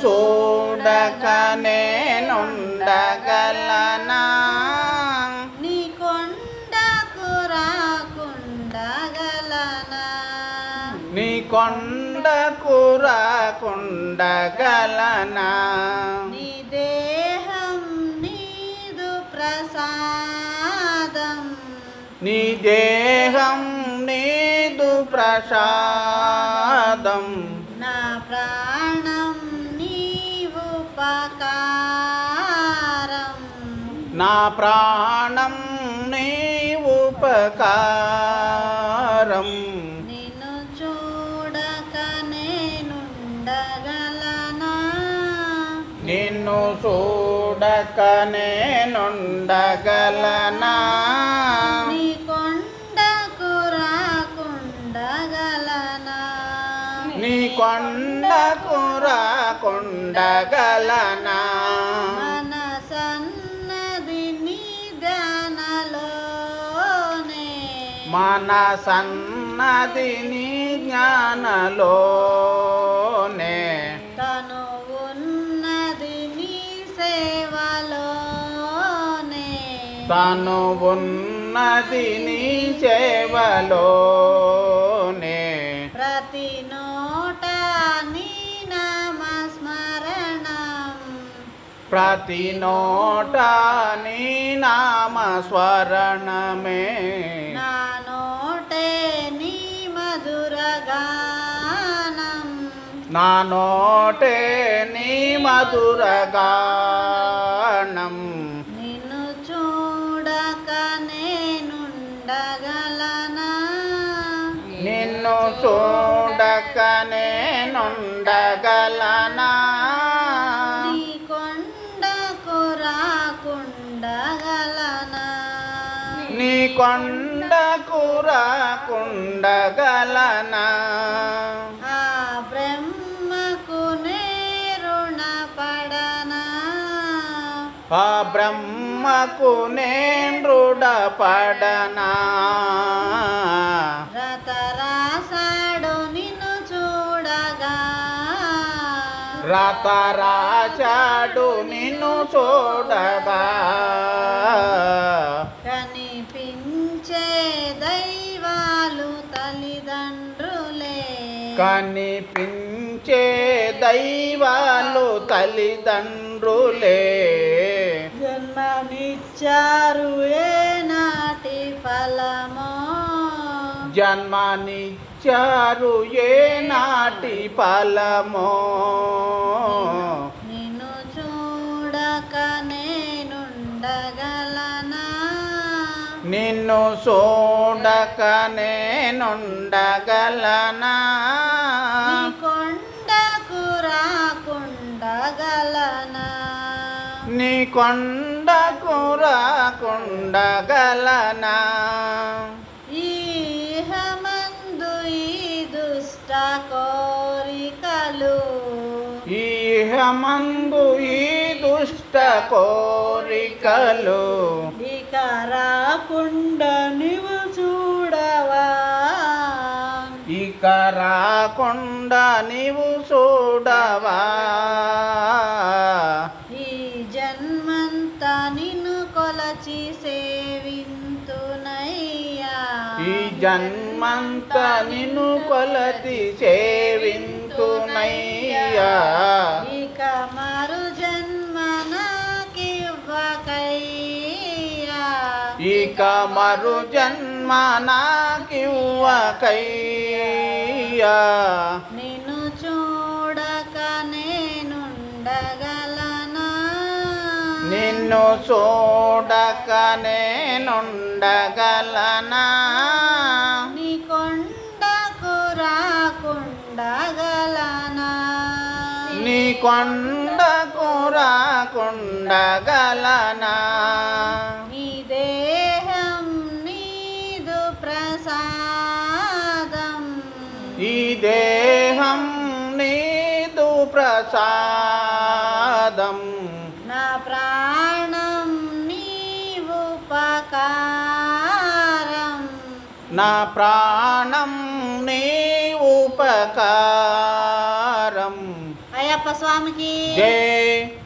చూడక నేనుండగలనా నీ కొండకు రాకుండగలనా నీ కొండకు రాకుండగలనా నీ దేహం నీదు ప్రసాదం నీ దేహం నీదు ప్రసాదం నా ప్రాణం నీవుపకారం నా ప్రాణం నీ ఉపకారం నిన్ను చూడక నేనుండగలనా నిన్ను చూడక నేనుండగలనా నీ కొండకు రాకుండగలనా నీ కొండకు రాకుండగలనా మనసన్నది నీ ధ్యానలోనే మనసన్నది నీ జ్ఞానలోనే తను ఉన్నది నీ సేవలోనే తను ఉన్నది నీ సేవలోనే ప్రతి నోట నీ నామస్మరణం ప్రతి నోట నీ నామస్మరణమే నా నోటే నీ మధురగానం నా నోటే నీ మధురగానం నిన్ను చూడక నేనుండగలనా నిన్ను చూడక నేనుండగలనా నీ కొండకు రాకుండగలనా నీ కొండకు రాకుండగలనా ఆ బ్రహ్మకు నేరుణపడనా ఆ బ్రహ్మకు నేనృఢపడనా రతరాసాడు నిన్ను చూడగా రతరాచాడు నిన్ను చూడగా కనిపించే దైవాలు తల్లిదండ్రులే కనిపించే దైవాలు తల్లిదండ్రులే జన్మనిచ్చారు ఏనాటి ఫలమో జన్మనిచ్చారు ఏనాటి ఫలమో నిన్ను చూడక నేనుండగలనా నిన్ను చూడక నేనుండగలనా నీ కొండకు రాకుండగలనా నీ కొండకు రాకుండగలనా ఈహమందు ఈ దుష్ట కోరికలు ఈహమందు ఈ దుష్ట కోరికలు ఇక రాకుండా నీవు చూడవా ఇక రాకుండా నీవు చూడవా ఈ జన్మంతా నిన్ను కొలచి సేవింతునయ్యా ఈ జన్మంతా నిన్ను కొలతి సేవింతునయ్యా ఇక మరు జన్మ నాకివ్వకయ్యా ఇక మరు జన్మ నాకివ్వకయ్యా నిన్ను చూడక నేనుండగలనా నిన్ను చూడక నేనుండగలనా నీ కొండకు రాకుండగలనా నీ కొండకు రాకుండగలనా నీ దేహం నీదు ప్రసాదం ఈ దేహం నీదు ప్రసాదం నా ప్రాణం నీవుపకారం నా ప్రాణం నీ ఉపకారం అయ్యా అయ్యప్ప స్వామికి జై